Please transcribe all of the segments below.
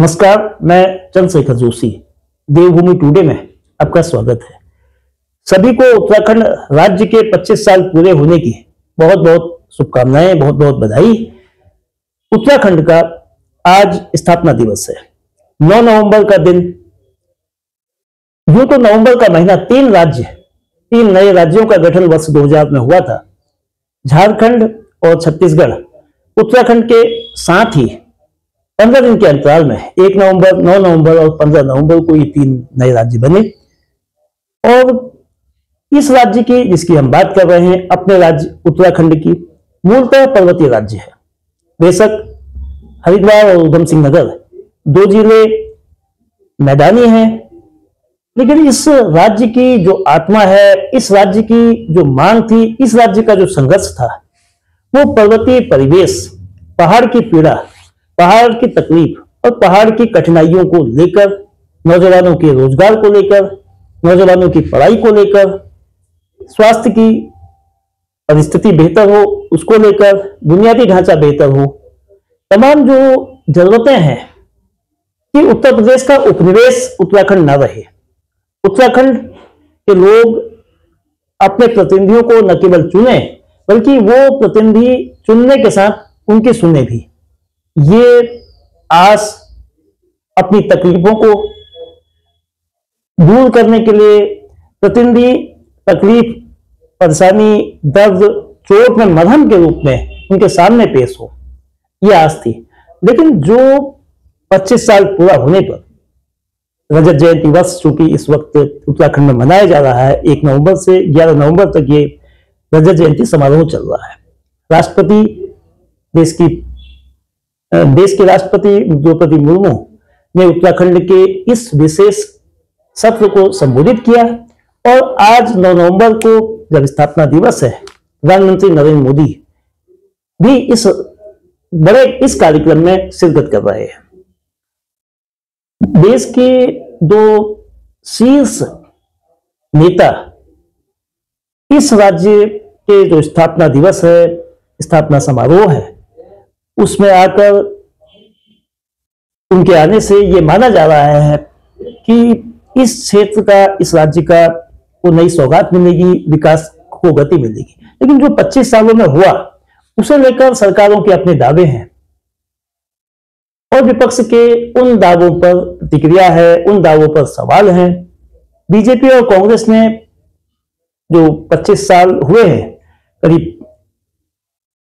नमस्कार, मैं चंद्रशेखर जोशी। देवभूमि टुडे में आपका स्वागत है। सभी को उत्तराखंड राज्य के 25 साल पूरे होने की बहुत बहुत शुभकामनाएं, बहुत बहुत बधाई। उत्तराखंड का आज स्थापना दिवस है, 9 नवंबर का दिन। यूं तो नवंबर का महीना तीन नए राज्यों का गठन वर्ष 2000 में हुआ था। झारखंड और छत्तीसगढ़ उत्तराखंड के साथ ही 15 दिन के अंतराल में 1 नवंबर, 9 नवंबर और 15 नवंबर को ये 3 नए राज्य बने। और इस राज्य की, जिसकी हम बात कर रहे हैं, अपने राज्य उत्तराखंड की, मूलतः पर्वतीय राज्य है। बेशक हरिद्वार और उधम सिंह नगर 2 जिले मैदानी हैं, लेकिन इस राज्य की जो आत्मा है, इस राज्य की जो मांग थी, इस राज्य का जो संघर्ष था, वो पर्वतीय परिवेश, पहाड़ की पीड़ा, पहाड़ की तकलीफ और पहाड़ की कठिनाइयों को लेकर, नौजवानों के रोजगार को लेकर, नौजवानों की पढ़ाई को लेकर, स्वास्थ्य की परिस्थिति बेहतर हो उसको लेकर, बुनियादी ढांचा बेहतर हो, तमाम जो जरूरतें हैं कि उत्तर प्रदेश का उपनिवेश उत्तराखंड न रहे। उत्तराखंड के लोग अपने प्रतिनिधियों को न केवल चुने, बल्कि वो प्रतिनिधि चुनने के साथ उनकी सुने भी। ये आस अपनी तकलीफों को दूर करने के लिए प्रतिनिधि तकलीफ, परेशानी, दर्द, चोट में मरहम के रूप में उनके सामने पेश हो, यह आस थी। लेकिन जो 25 साल पूरा होने पर रजत जयंती वर्ष, चूंकि इस वक्त उत्तराखंड में मनाया जा रहा है, 1 नवंबर से 11 नवंबर तक ये रजत जयंती समारोह चल रहा है। राष्ट्रपति, देश के राष्ट्रपति द्रौपदी मुर्मू ने उत्तराखंड के इस विशेष सत्र को संबोधित किया। और आज 9 नवंबर को जब स्थापना दिवस है, प्रधानमंत्री नरेंद्र मोदी भी इस कार्यक्रम में शिरकत कर रहे हैं। देश के 2 शीर्ष नेता इस राज्य के जो स्थापना दिवस है, स्थापना समारोह है, उसमें आकर उनके आने से यह माना जा रहा है कि इस क्षेत्र का, इस राज्य का को नई सौगात मिलेगी, विकास को गति मिलेगी। लेकिन जो 25 सालों में हुआ, उसे लेकर सरकारों के अपने दावे हैं और विपक्ष के उन दावों पर प्रतिक्रिया है, उन दावों पर सवाल हैं। बीजेपी और कांग्रेस ने जो 25 साल हुए हैं, करीब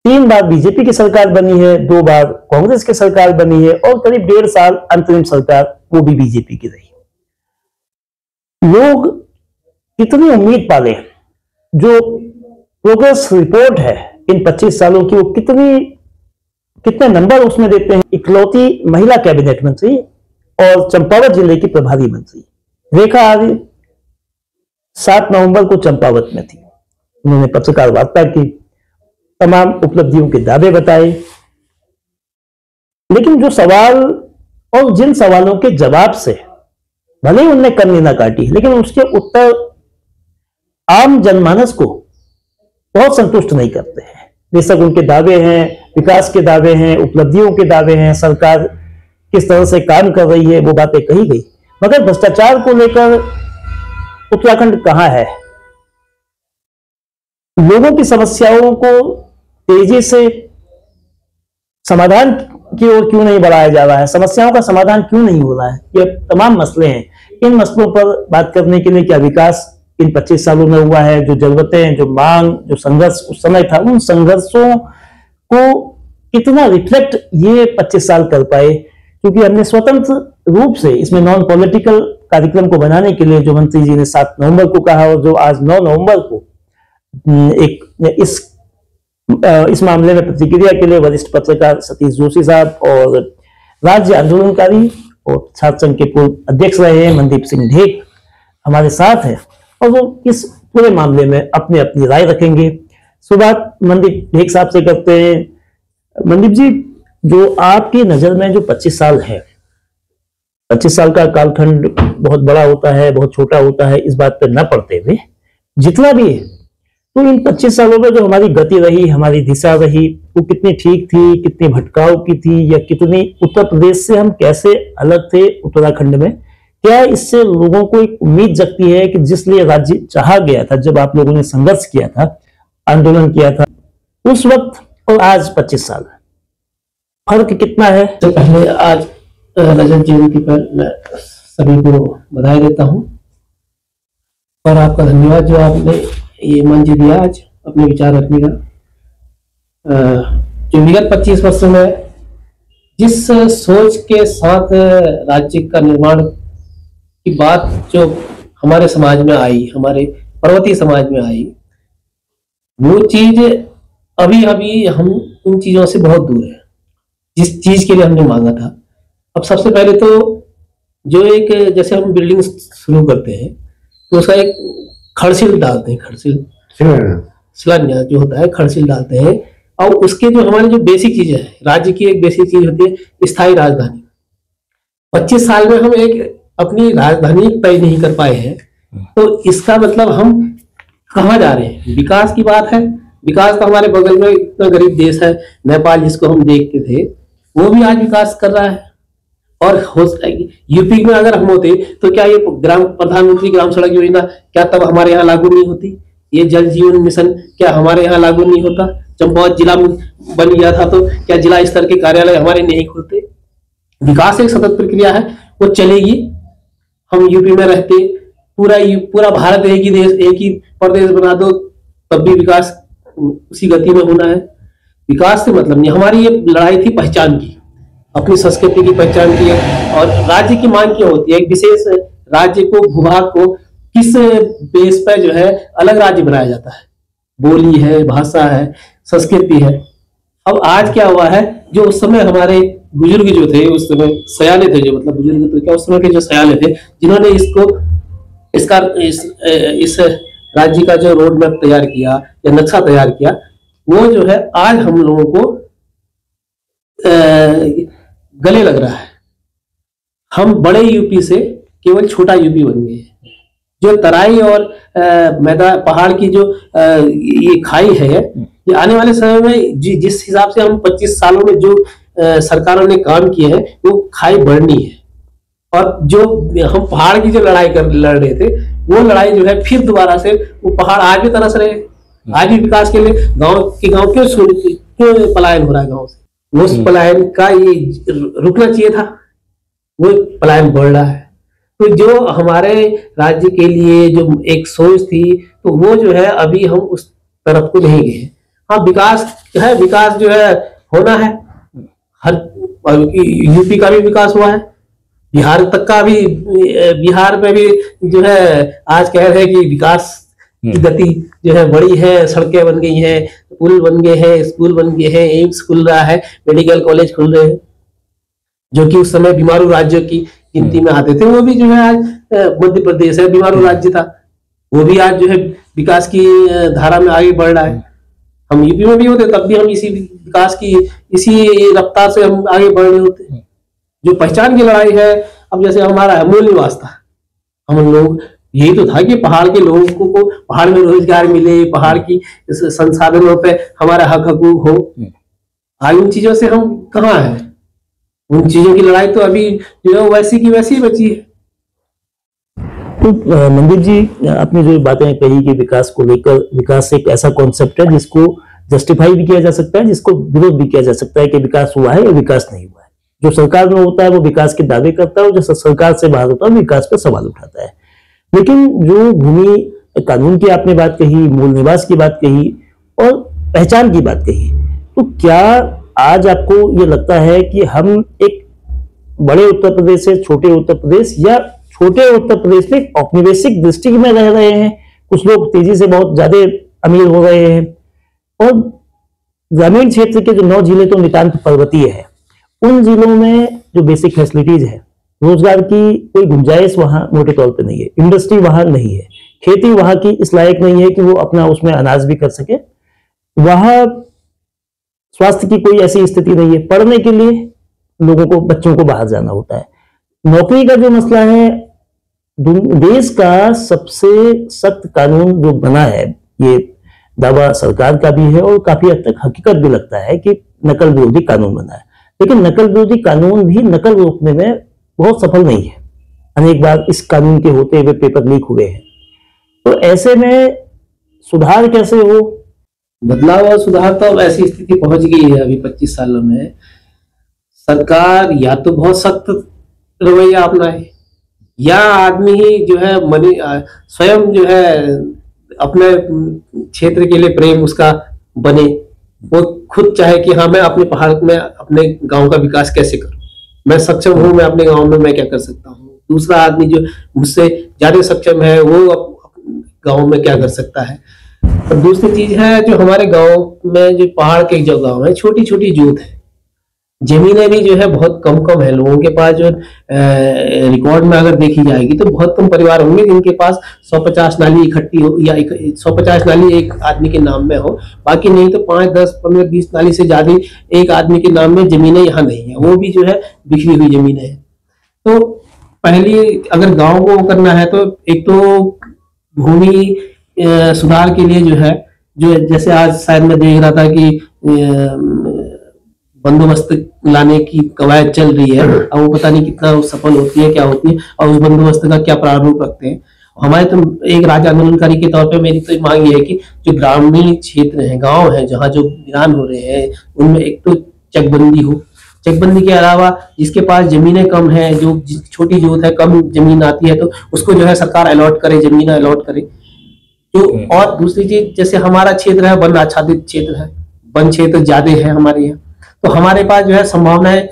3 बार बीजेपी की सरकार बनी है, 2 बार कांग्रेस की सरकार बनी है और करीब 1.5 साल अंतरिम सरकार वो भी बीजेपी की रही। लोग कितनी उम्मीद पाले, जो प्रोग्रेस रिपोर्ट है इन 25 सालों की, वो कितने नंबर उसमें देते हैं। इकलौती महिला कैबिनेट मंत्री और चंपावत जिले की प्रभारी मंत्री रेखा आर्य 7 नवंबर को चंपावत में थी। उन्होंने पत्रकार वार्ता की, तमाम उपलब्धियों के दावे बताए। लेकिन जो सवाल और जिन सवालों के जवाब से भले ही उनने कन्नी ना काटी, लेकिन उसके उत्तर आम जनमानस को बहुत संतुष्ट नहीं करते हैं। बेशक उनके दावे हैं, विकास के दावे हैं, उपलब्धियों के दावे हैं, सरकार किस तरह से काम कर रही है, वो बातें कही गई, मगर भ्रष्टाचार को लेकर उत्तराखंड कहां है? लोगों की समस्याओं को तेजी से समाधान की ओर क्यों नहीं बढ़ाया जा रहा है? समस्याओं का समाधान क्यों नहीं हो रहा है? ये तमाम मसले हैं। इन मसलों पर बात करने के लिए क्या विकास इन 25 सालों में हुआ है? जो जरूरतें, जो मांग, जो संघर्ष उस समय था, उन संघर्षों को कितना रिफ्लेक्ट ये 25 साल कर पाए? क्योंकि हमने स्वतंत्र रूप से इसमें नॉन पॉलिटिकल कार्यक्रम को बनाने के लिए जो मंत्री जी ने 7 नवंबर को कहा और जो आज 9 नवंबर को इस मामले में प्रतिक्रिया के लिए वरिष्ठ पत्रकार सतीश जोशी साहब और राज्य आंदोलनकारी और छात्र संघ के पूर्व अध्यक्ष रहे हैं मनदीप सिंह ढेक हमारे साथ हैं और वो इस पूरे मामले में अपनी अपनी राय रखेंगे। शुरुआत मनदीप ढेक साहब से करते हैं। मनदीप जी, जो आपकी नजर में जो 25 साल है, 25 साल का कालखंड बहुत बड़ा होता है, बहुत छोटा होता है, इस बात पर न पड़ते हुए जितना भी है, तो इन 25 सालों में जो हमारी गति रही, हमारी दिशा रही, वो कितनी ठीक थी, कितनी भटकाव की थी, या कितनी उत्तर प्रदेश से हम कैसे अलग थे उत्तराखंड में? क्या इससे लोगों को एक उम्मीद जगती है कि जिस लिए राज्य चाहा गया था, जब आप लोगों ने संघर्ष किया था, आंदोलन किया था, उस वक्त और आज 25 साल फर्क कितना है? तो पहले आज रजत जयंती पर मैं सभी को बधाई देता हूं और आपका धन्यवाद जो आपने ये मंच दिया आज अपने विचार रखने का। जो विगत 25 वर्षों में जिस सोच के साथ राज्य का निर्माण की बात जो हमारे समाज में आई, हमारे पर्वतीय समाज में आई, वो चीज अभी अभी हम उन चीजों से बहुत दूर है जिस चीज के लिए हमने मांगा था। अब सबसे पहले तो जो एक, जैसे हम बिल्डिंग शुरू करते हैं तो उसका एक खड़सिल डालते हैं, खड़सिल शिलान्यास जो होता है, खड़सिल डालते हैं, और उसके जो हमारी जो बेसिक चीजें है, राज्य की एक बेसिक चीज होती है स्थायी राजधानी। 25 साल में हम एक अपनी राजधानी तय नहीं कर पाए हैं, तो इसका मतलब हम कहाँ जा रहे हैं? विकास की बात है, विकास तो हमारे बगल में इतना गरीब देश है नेपाल, जिसको हम देखते थे, वो भी आज विकास कर रहा है। और यूपी में अगर हम होते तो क्या ये प्रधानमंत्री ग्राम सड़क योजना क्या तब हमारे यहाँ लागू नहीं होती? ये जल जीवन मिशन क्या हमारे यहाँ लागू नहीं होता? चंपावत जिला में बन गया था तो क्या जिला स्तर के कार्यालय हमारे नहीं खुलते? विकास एक सतत प्रक्रिया है, वो चलेगी। हम यूपी में रहते, पूरा भारत एक ही देश, एक ही प्रदेश बना दो, तब भी विकास उसी गति में होना है। विकास से मतलब नहीं, हमारी ये लड़ाई थी पहचान की, अपनी संस्कृति की पहचान की है। और राज्य की मांग क्या होती है? एक विशेष राज्य को, भूभाग को किस बेस पर जो है अलग राज्य बनाया जाता है? बोली है, भाषा है, संस्कृति है। अब आज क्या हुआ है, जो उस समय हमारे बुजुर्ग जो थे, उस समय सयाने थे, जो मतलब बुजुर्ग तो क्या, उस समय के जो सयाने थे, जिन्होंने इस राज्य का जो रोड मैप तैयार किया या नक्शा तैयार किया, वो जो है आज हम लोगों को गले लग रहा है। हम बड़े यूपी से केवल छोटा यूपी बन गए। जो तराई और मैदान पहाड़ की जो ये खाई है, ये आने वाले समय में जिस हिसाब से हम 25 सालों में जो सरकारों ने काम किए हैं, वो खाई बढ़नी है। और जो हम पहाड़ की जो लड़ाई लड़ रहे थे, वो लड़ाई जो है फिर दोबारा से, वो पहाड़ आज भी तरस रहे हैं। आज भी विकास के लिए गांव क्यों पलायन हो रहा है गांव से? वो उस पलायन का ये रुकना चाहिए था, वो पलायन बढ़ रहा है। तो जो हमारे राज्य के लिए जो एक सोच थी, तो वो जो है अभी हम उस तरफ को नहीं गए। हाँ, विकास है, विकास जो है होना है। हर यूपी का भी विकास हुआ है, बिहार तक का भी, बिहार में भी जो है आज कह रहे हैं कि विकास की गति जो है बड़ी है, सड़कें बन गई हैं, पुल बन गए हैं, स्कूल बन गए हैं, एम्स खुल रहा है, मेडिकल कॉलेज खुल रहे हैं, जो कि उस समय बीमारू राज्यों की गिनती में आते थे। वो भी जो है आज मध्य प्रदेश है, बीमारू राज्य था, वो भी आज जो है विकास की धारा में आगे बढ़ रहा है। हम यूपी में भी होते तब भी हम इसी विकास की, इसी रफ्तार से हम आगे बढ़ रहे होते। जो पहचान की लड़ाई है, अब जैसे हमारा मूल निवास था, हम लोग यही तो था कि पहाड़ के लोगों को पहाड़ में रोजगार मिले, पहाड़ की संसाधनों पे हमारा हक हकूक हो। आज उन चीजों से हम कहाँ हैं? उन चीजों की लड़ाई तो अभी जो है वैसी की वैसी बची है। तो मंदिर जी, आपने जो बातें कही कि विकास को लेकर, विकास एक ऐसा कॉन्सेप्ट है जिसको जस्टिफाई भी किया जा सकता है, जिसको विरोध भी किया जा सकता है कि विकास हुआ है या विकास नहीं हुआ है। जो सरकार में होता है वो विकास के दावे करता है, और जो सरकार से बाहर होता है विकास पर सवाल उठाता है। लेकिन जो भूमि कानून की आपने बात कही, मूल निवास की बात कही और पहचान की बात कही, तो क्या आज आपको ये लगता है कि हम एक बड़े उत्तर प्रदेश से छोटे उत्तर प्रदेश, या छोटे उत्तर प्रदेश में औपनिवेशिक दृष्टि में रह रहे हैं? कुछ लोग तेजी से बहुत ज्यादा अमीर हो रहे हैं, और ग्रामीण क्षेत्र के जो 9 जिले तो नितांत पर्वतीय है, उन जिलों में जो बेसिक फैसिलिटीज है, रोजगार की कोई गुंजाइश वहां मोटे तौर पे नहीं है, इंडस्ट्री वहां नहीं है, खेती वहां की इस लायक नहीं है कि वो अपना उसमें अनाज भी कर सके, वहां स्वास्थ्य की कोई ऐसी स्थिति नहीं है, पढ़ने के लिए लोगों को, बच्चों को बाहर जाना होता है, नौकरी का जो मसला है, देश का सबसे सख्त कानून जो बना है, ये दावा सरकार का भी है और काफी हद तक हकीकत भी लगता है कि नकल विरोधी कानून बना है, लेकिन नकल विरोधी कानून भी नकल रोकने में बहुत सफल नहीं है। अनेक बार इस कानून के होते हुए पेपर लीक हुए हैं। तो ऐसे में सुधार कैसे हो? बदलाव और सुधार तो अब ऐसी स्थिति पहुंच गई है अभी 25 सालों में, सरकार या तो बहुत सख्त रवैया अपनाए या आदमी ही जो है स्वयं जो है अपने क्षेत्र के लिए प्रेम उसका बने, वो खुद चाहे कि हाँ मैं अपने पहाड़ में अपने गांव का विकास कैसे करूं, मैं सक्षम हूं, मैं अपने गांव में मैं क्या कर सकता हूं। दूसरा आदमी जो मुझसे ज्यादा सक्षम है वो गांव में क्या कर सकता है। और दूसरी चीज है जो हमारे गांव में जो पहाड़ के जो गांव है छोटी छोटी जोत है, जमीनें भी जो है बहुत कम कम है लोगों के पास। जो रिकॉर्ड में अगर देखी जाएगी तो बहुत कम परिवार होंगे जिनके पास 150 नाली इकट्ठी हो या 150 नाली एक आदमी के नाम में हो, बाकी नहीं तो 5, 10, 15, 20 नाली से ज्यादा एक आदमी के नाम में जमीनें यहाँ नहीं है, वो भी जो है बिखरी हुई जमीनें है। तो पहली अगर गांव को करना है तो एक तो भूमि सुधार के लिए जो है, जो जैसे आज शायद मैं देख रहा था कि बंदोबस्त लाने की कवायद चल रही है, अब वो पता नहीं कितना सफल होती है क्या होती है और उस बंदोबस्त का क्या प्रारूप रखते हैं। हमारे तो एक राज्य आंदोलनकारी के तौर पे मेरी तो मांग ये है कि जो ग्रामीण क्षेत्र है, गांव है, जहाँ जो वीरान हो रहे हैं उनमें एक तो चकबंदी हो। चकबंदी के अलावा जिसके पास जमीनें कम है, जो छोटी जोत है, कम जमीन आती है, तो उसको जो है सरकार अलॉट करे, जमीन अलॉट करे। जो और दूसरी चीज जैसे हमारा क्षेत्र है वन आच्छादित क्षेत्र है, वन क्षेत्र ज्यादा है हमारे यहाँ, तो हमारे पास जो है संभावनाएं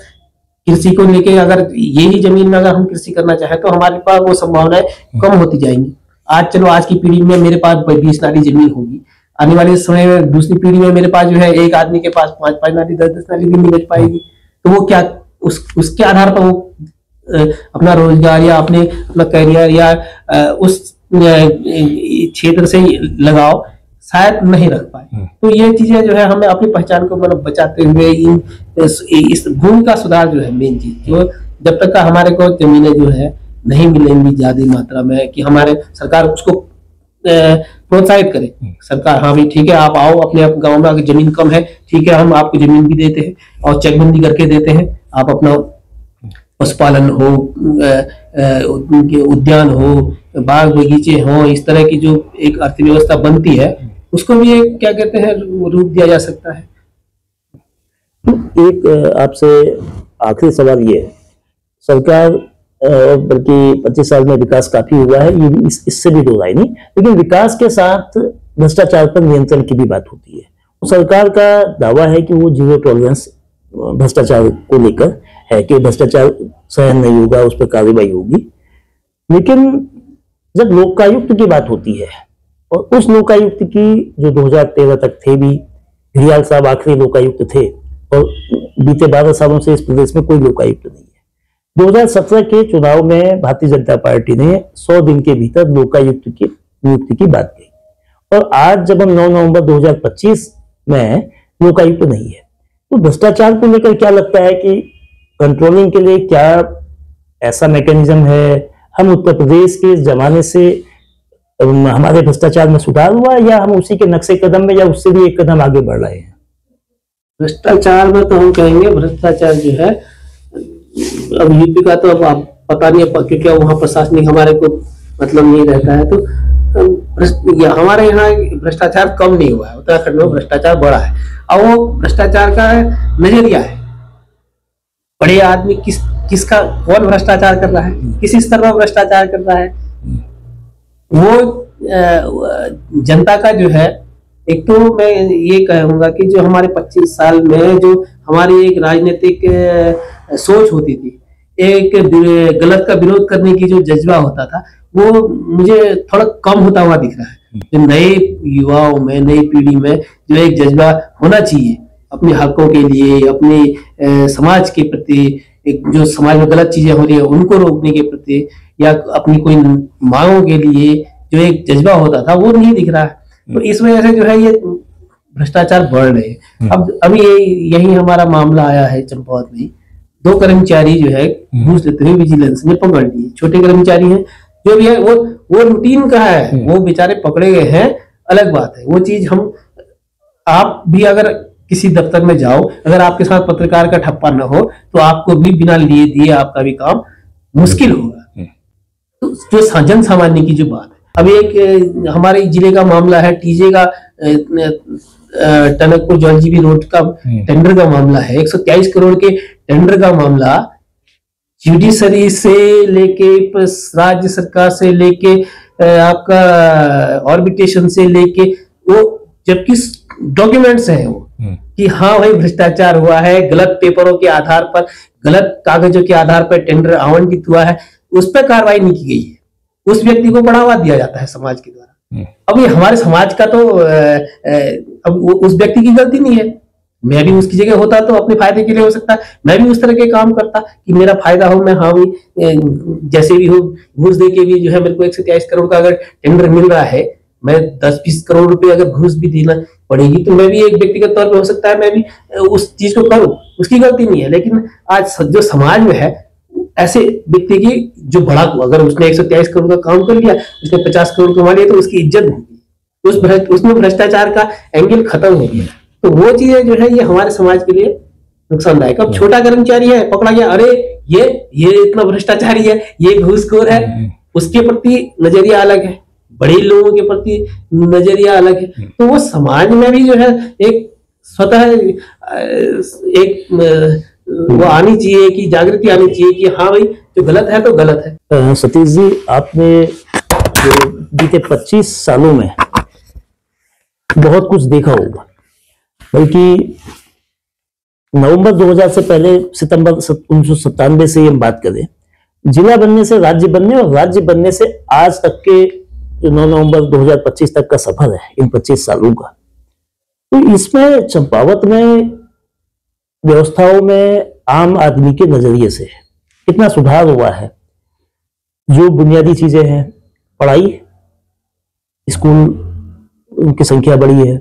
कृषि को लेके, अगर यही जमीन में अगर हम कृषि करना चाहें तो हमारे पास वो संभावनाएं कम होती जाएंगी। आज चलो आज की पीढ़ी में मेरे पास 20 नाली जमीन होगी, आने वाले समय में दूसरी पीढ़ी में मेरे पास जो है एक आदमी के पास 5-5 नाली 10-10 नाली भी नहीं बच पाएगी। तो वो क्या उसके आधार पर वो अपना रोजगार या अपना करियर या उस क्षेत्र से लगाव शायद नहीं रख पाए। तो ये चीजें जो है हमें अपनी पहचान को मतलब बचाते हुए इस भूमि का सुधार जो है मेन चीज, जो जब तक का हमारे को जमीनें जो है नहीं मिलेंगी ज्यादा मात्रा में कि हमारे सरकार उसको प्रोत्साहित करे। सरकार हाँ भाई ठीक है आप आओ अपने गांव में, अगर जमीन कम है ठीक है हम आपको जमीन भी देते हैं और चेकबंदी करके देते हैं, आप अपना पशुपालन हो, उद्यान हो, बाग बगीचे हो, इस तरह की जो एक अर्थव्यवस्था बनती है उसको भी एक क्या कहते हैं रूप दिया जा सकता है। एक आपसे आखिरी सवाल ये है, सरकार बल्कि 25 साल में विकास काफी हुआ है, ये भी इससे भी दो राय नहीं, लेकिन विकास के साथ भ्रष्टाचार पर नियंत्रण की भी बात होती है। तो सरकार का दावा है कि वो जीरो टॉलरेंस भ्रष्टाचार को लेकर है कि भ्रष्टाचार सहन नहीं होगा, उस पर कार्रवाई होगी। लेकिन जब लोकायुक्त की बात होती है और उस लोकायुक्त की जो 2013 तक थे भी, घड़ियाल साहब आखिरी लोकायुक्त थे और बीते 12 सालों से इस प्रदेश में कोई लोकायुक्त नहीं है। 2017 के चुनाव में भारतीय जनता पार्टी ने 100 दिन के भीतर लोकायुक्त की नियुक्ति की बात कही और आज जब हम 9 नवंबर 2025 में लोकायुक्त नहीं है, तो भ्रष्टाचार को लेकर क्या लगता है कि कंट्रोलिंग के लिए क्या ऐसा मैकेनिज्म है? हम उत्तर प्रदेश के जमाने से हमारे भ्रष्टाचार में सुधार हुआ या हम उसी के नक्शे कदम में या उससे भी एक कदम आगे बढ़ रहे हैं? भ्रष्टाचार में तो हम कहेंगे भ्रष्टाचार जो है अब यूपी का तो अब आप पता नहीं है क्योंकि वहाँ प्रशासनिक हमारे को मतलब नहीं रहता है, तो हमारे यहाँ भ्रष्टाचार कम नहीं हुआ है, उत्तराखंड में भ्रष्टाचार बढ़ा है। और वो भ्रष्टाचार का नजरिया है, बड़े आदमी किसका कौन भ्रष्टाचार कर रहा है, किस स्तर पर भ्रष्टाचार कर रहा है, वो जनता का जो है। एक तो मैं ये कहूंगा कि जो हमारे 25 साल में जो हमारी एक राजनीतिक सोच होती थी, एक गलत का विरोध करने की जो जज्बा होता था, वो मुझे थोड़ा कम होता हुआ दिख रहा है। जो नए युवाओं में, नई पीढ़ी में जो एक जज्बा होना चाहिए अपने हकों के लिए, अपने समाज के प्रति, एक जो समाज में गलत चीजें हो रही है उनको रोकने के प्रति या अपनी कोई मांगों के लिए जो एक जज्बा होता था वो नहीं दिख रहा है। तो इस वजह से जो है ये भ्रष्टाचार बढ़ रहे हैं। अब अभी यही हमारा मामला आया है चंपावत में, 2 कर्मचारी जो है घूस लेते हुए विजिलेंस ने पकड़ लिए। छोटे कर्मचारी हैं जो भी है, वो रूटीन का है, वो बेचारे पकड़े गए हैं अलग बात है। वो चीज हम, आप भी अगर किसी दफ्तर में जाओ, अगर आपके साथ पत्रकार का ठप्पा न हो तो आपको भी बिना लिए दिए आपका भी काम मुश्किल होगा। तो जो जन सामान्य की जो बात है, अभी एक हमारे जिले का मामला है, टीजे का टनकपुर जौलजीबी रोड का टेंडर का मामला है, 123 करोड़ के टेंडर का मामला, जुडिशरी से लेके राज्य सरकार से लेके आपका ऑर्बिटेशन से लेके, वो जबकि डॉक्यूमेंट्स हैं वो कि हाँ भाई भ्रष्टाचार हुआ है, गलत पेपरों के आधार पर, गलत कागजों के आधार पर टेंडर आवंटित हुआ है, उस पर कार्रवाई नहीं की गई है, उस व्यक्ति को बढ़ावा दिया जाता है समाज के द्वारा। अब ये हमारे समाज का तो अब उस व्यक्ति की गलती नहीं है, मैं भी उसकी जगह होता तो अपने फायदे के लिए हो सकता, मैं भी उस तरह के काम करता कि मेरा फायदा हो, मैं हाँ भी जैसे भी हो घूस दे के भी जो है, मेरे को 123 करोड़ का अगर टेंडर मिल रहा है, मैं 10-20 करोड़ रुपए अगर घूस भी देना पड़ेगी तो मैं भी एक व्यक्तिगत तौर पे हो सकता है मैं भी उस चीज को करूं, उसकी गलती नहीं है। लेकिन आज जो समाज में है, ऐसे व्यक्ति की जो बड़ा, अगर उसने 123 करोड़ का काम कर लिया, उसने 50 करोड़ कमा लिया, तो उसकी इज्जत होगी, उसमें भ्रष्टाचार का एंगल खत्म हो गया। तो वो चीजें जो है ये हमारे समाज के लिए नुकसानदायक। अब छोटा कर्मचारी है, पकड़ा गया, अरे ये इतना भ्रष्टाचारी है, ये घूसखोर है, उसके प्रति नजरिया अलग है, बड़े लोगों के प्रति नजरिया अलग है। तो वो समाज में भी जो है एक स्वतः एक वो आनी चाहिए कि जागृति आनी चाहिए कि हाँ भाई जो गलत है तो गलत है। सतीश जी, आपने जो बीते 25 सालों में बहुत कुछ देखा होगा, बल्कि नवंबर 2000 से पहले सितंबर 1997 से हम बात करें, जिला बनने से राज्य बनने और राज्य बनने से आज तक के जो 9 नवंबर 2025 तक का सफर है, इन 25 सालों का, तो इसमें चंपावत में व्यवस्थाओं में आम आदमी के नजरिए से कितना सुधार हुआ है। जो बुनियादी चीजें हैं, पढ़ाई, स्कूल की संख्या बढ़ी है,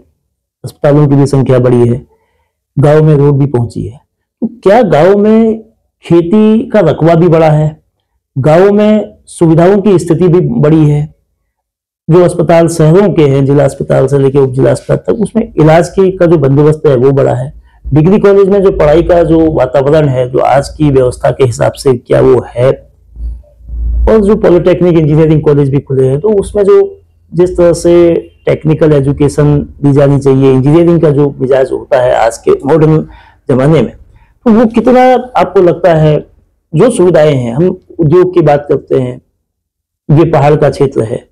अस्पतालों की भी संख्या बढ़ी है, गांव में रोड भी पहुंची है। तो क्या गांव में खेती का रकबा भी बढ़ा है, गांव में सुविधाओं की स्थिति भी बढ़ी है, जो अस्पताल शहरों के हैं, जिला अस्पताल से लेकर उप जिला अस्पताल तक, उसमें इलाज की का जो बंदोबस्त है वो बढ़ा है। डिग्री कॉलेज में जो पढ़ाई का जो वातावरण है, जो आज की व्यवस्था के हिसाब से क्या वो है, और जो पॉलिटेक्निक इंजीनियरिंग कॉलेज भी खुले हैं, तो उसमें जो जिस तरह से टेक्निकल एजुकेशन दी जानी चाहिए, इंजीनियरिंग का जो मिजाज होता है आज के मॉडर्न जमाने में, तो वो कितना आपको लगता है, जो सुविधाएं हैं, हम उद्योग की बात करते हैं, ये पहाड़ का क्षेत्र है,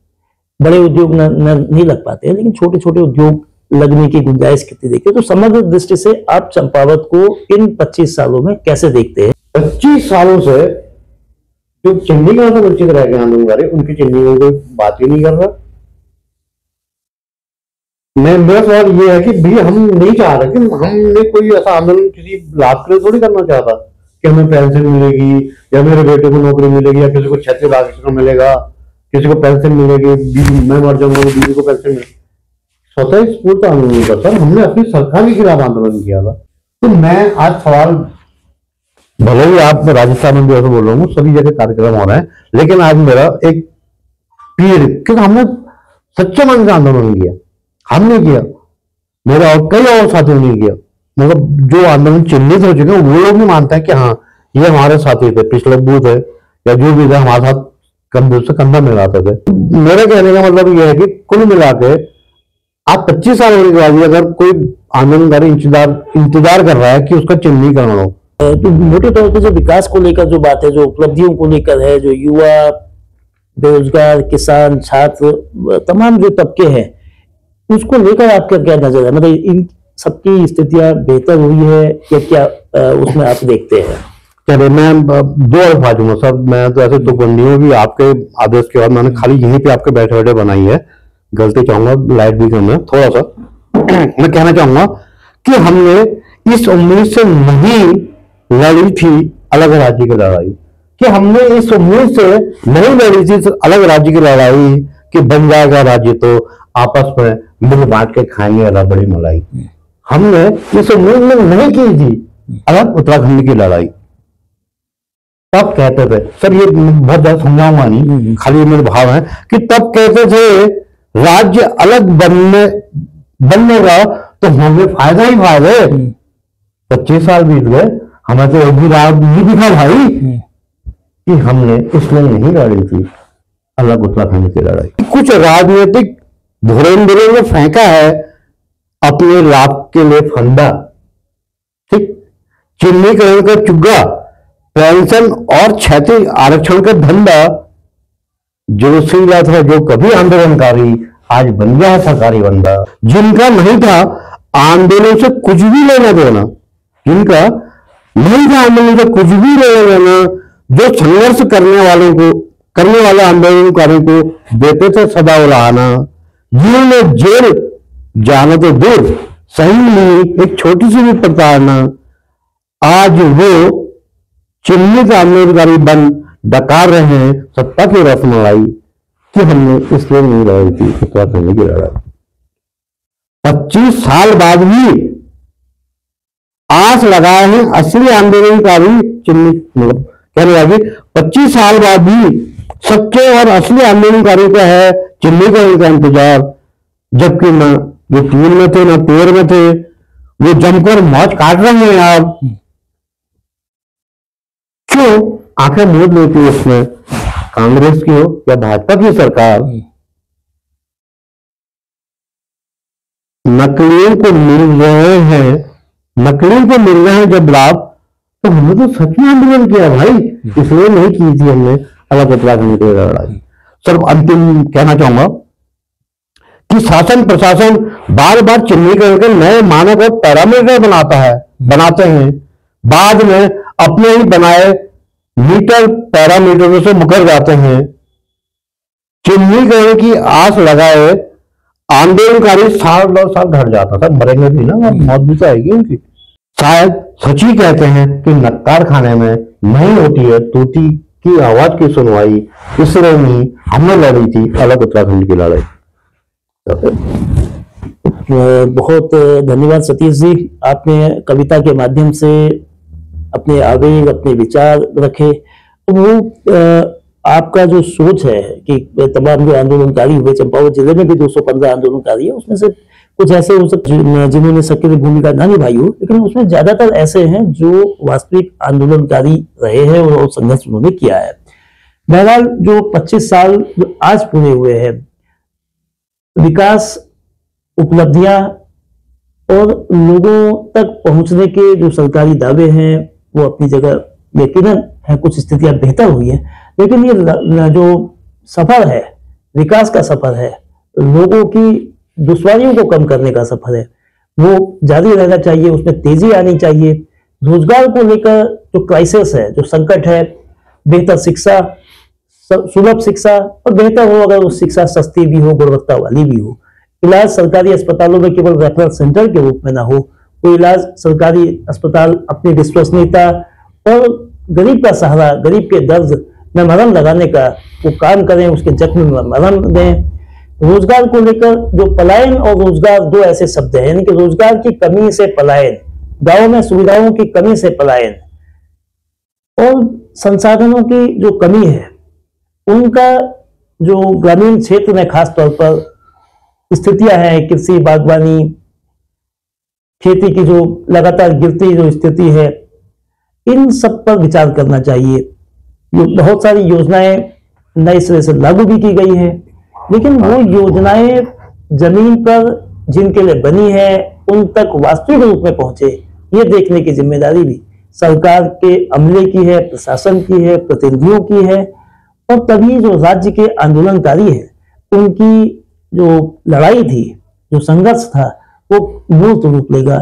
बड़े उद्योग नहीं लग पाते हैं, लेकिन छोटे छोटे उद्योग लगने की गुंजाइश कितनी देखते हैं। तो समग्र दृष्टि से आप चंपावत को इन 25 सालों में कैसे देखते हैं? 25 सालों से जो चंडीगढ़ से वंचित रह गए आंदोलनकारी, उनकी चंडीगढ़ कोई बात ही नहीं कर रहा। मेरा सवाल ये है कि भी हम नहीं चाह रहे कि हमने कोई ऐसा आंदोलन किसी लाभ के लिए थोड़ी करना चाहता कि हमें पेंशन मिलेगी या मेरे बेटे को नौकरी मिलेगी या किसी को 36 लाख मिलेगा, किसी को पेंशन मिलेगी, मैं मर जाऊंगा बीवी को पेंशन मिलेगी। स्वतः स्फूर्त आंदोलन का सर, हमने अपनी सरकार के खिलाफ आंदोलन किया था। तो मैं आज सवाल, भले ही आप राजस्थान में भी ऐसा बोल रहा हूँ, सभी जगह कार्यक्रम हो रहे हैं, लेकिन आज मेरा एक पीर, क्योंकि हमने सच्चे मन से आंदोलन किया, हमने किया, मेरा और कई और साथियों ने किया। मतलब जो आंदोलन चिन्हित हो चुके हैं वो लोग भी मानते हैं कि हाँ ये हमारे साथी थे, पिछले बूथ है या जो भी थे, हमारे साथ कंधे से कंधा मिलाते थे। मेरे कहने का मतलब यह है कि कुल मिला के आप 25 साल होने के बाद भी अगर कोई आंदोलनकारी इंतजार कर रहा है कि उसका चिन्हीकरण हो, तो मोटे तौर पर जो विकास को लेकर जो बात है, जो उपलब्धियों को लेकर है, जो युवा, बेरोजगार, किसान, छात्र, तमाम जो तबके हैं, उसको लेकर आपका क्या नजर है? मतलब इन सबकी स्थितियां बेहतर हुई है या क्या उसमें आप देखते हैं? चलिए मैं 2 अल्फाज दूंगा सर। मैं तो ऐसे तुकबंदियों भी आपके आदेश के बाद मैंने खाली यहीं पे आपके बैठे बैठे बनाई है, गलती चाहूंगा लाइट भी करना थोड़ा सा। मैं कहना चाहूंगा कि हमने इस उम्मीद से नहीं लड़ी थी अलग राज्य की लड़ाई, कि हमने इस उम्मीद से नहीं लड़ी थी अलग राज्य की लड़ाई कि बन जाएगा राज्य तो आपस में मिल बांट के खाएंगे रबड़ी मलाई। हमने इस उम्मीद में नहीं की थी अलग उत्तराखंड की लड़ाई। तब कहते थे सर, ये बहुत ज्यादा समझाऊंगा नहीं, खाली मेरे भाव है कि तब कहते थे राज्य अलग बनेगा तो हमें फायदा ही फायदा है। 25 साल बीत गए, हमें तो एक भी राह नहीं दिखा भाई कि हमने इसलिए नहीं लड़ी थी अलग उत्तराखंड की लड़ाई। कुछ राजनीतिक धुरंधरों ने फेंका है अपने लाभ के लिए फंदा, ठीक, चिन्हीकरण का चुग्गा, पेंशन और क्षैतिज आरक्षण का धंधा। जोशीला था जो कभी आंदोलनकारी, आज बन गया है सरकारी बंदा। जिनका नहीं था आंदोलन से कुछ भी लेना देना, जिनका नहीं था आंदोलन से कुछ भी लेना देना, जो संघर्ष करने वाले आंदोलनकारियों को देते थे सदा उलाहना, जिन्होंने जेल जाना तो दूर सही नहीं एक छोटी सी भी प्रताड़ना, आज वो चिन्हित आंदोलनकारी बन डकार रहे हैं सत्ता की रसमलाई कि हमने इसलिए नहीं लड़ी थी उत्तराखंड की लड़ाई। 25 साल बाद भी आस लगाए हैं असली आंदोलनकारी चिन्हित, मतलब कहने लगे 25 साल बाद भी सच्चे और असली आंदोलनकारियों का है चिन्हीकरण का इंतजार। जबकि न वो 3 में थे, न 13 में थे, वो जमकर मौज काट रहे हैं। आप क्यों आंखें मूंद लेती है उसमें, कांग्रेस की हो या भाजपा की सरकार, नकलियों को मिल रहे हैं जब लाभ, तो हमने तो सच में आंदोलन किया भाई, इसलिए नहीं की थी हमने अलग उत्तराखंड की लड़ाई। सिर्फ अंतिम कहना चाहूंगा कि शासन प्रशासन बार बार चिन्हीकरण के नए मानक और पैरामीटर बनाते हैं, बाद में अपने ही बनाए मीटर पैरामीटरों से मुकर जाते हैं। चिन्हीकरण की आस लगाए आंदोलनकारी साल दर साल घट जाता था, मरेंगे भी ना, मौत भी तो आएगी उनकी। शायद सच ही कहते हैं कि नक्कार खाने में नहीं होती है तोती की आवाज की सुनवाई, इसलिए नहीं हमने लड़ी थी अलग उत्तराखंड की लड़ाई। बहुत धन्यवाद सतीश जी, आपने कविता के माध्यम से अपने आवेग, अपने विचार रखे। वो आपका जो सोच है कि तमाम जो आंदोलनकारी हुए, चंपावत जिले में भी 215 आंदोलनकारी है, उसमें से कुछ ऐसे हो सकते जिन्होंने सक्रिय भूमिका ना निभाई हो, लेकिन उसमें ज्यादातर ऐसे हैं जो वास्तविक आंदोलनकारी रहे हैं और संघर्ष उन्होंने किया है। बहरहाल जो 25 साल जो आज पूरे हुए हैं, विकास, उपलब्धियां और लोगों तक पहुंचने के जो सरकारी दावे हैं वो अपनी जगह यकीनन है, कुछ स्थितियां बेहतर हुई है, लेकिन ये जो सफर है, विकास का सफर है, लोगों की दुश्वारियों को कम करने का सफर है, वो जारी रहना चाहिए, उसमें तेजी आनी चाहिए। रोजगार को लेकर जो क्राइसिस है, जो संकट है, बेहतर शिक्षा, सुलभ शिक्षा, और बेहतर हो अगर वो शिक्षा सस्ती भी हो, गुणवत्ता वाली भी हो, इलाज सरकारी अस्पतालों में केवल रेफरल सेंटर के रूप में ना हो, कोई इलाज सरकारी अस्पताल अपनी विश्वसनीयता और गरीब का सहारा, गरीब के दर्द में मरहम लगाने का वो काम करें, उसके जख्म में मरहम दें। रोजगार को लेकर जो पलायन और रोजगार दो ऐसे शब्द हैं, यानी कि रोजगार की कमी से पलायन, गांवों में सुविधाओं की कमी से पलायन और संसाधनों की जो कमी है, उनका जो ग्रामीण क्षेत्र में खास तौर पर स्थितियां हैं, कृषि, बागवानी, खेती की जो लगातार गिरती जो स्थिति है, इन सब पर विचार करना चाहिए। बहुत सारी योजनाएं नए सिरे से लागू भी की गई हैं, लेकिन वो योजनाएं जमीन पर जिनके लिए बनी है उन तक वास्तविक रूप में पहुंचे, ये देखने की जिम्मेदारी भी सरकार के अमले की है, प्रशासन की है, प्रतिनिधियों की है, और तभी जो राज्य के आंदोलनकारी है उनकी जो लड़ाई थी, जो संघर्ष था, वो मूर्त रूप लेगा।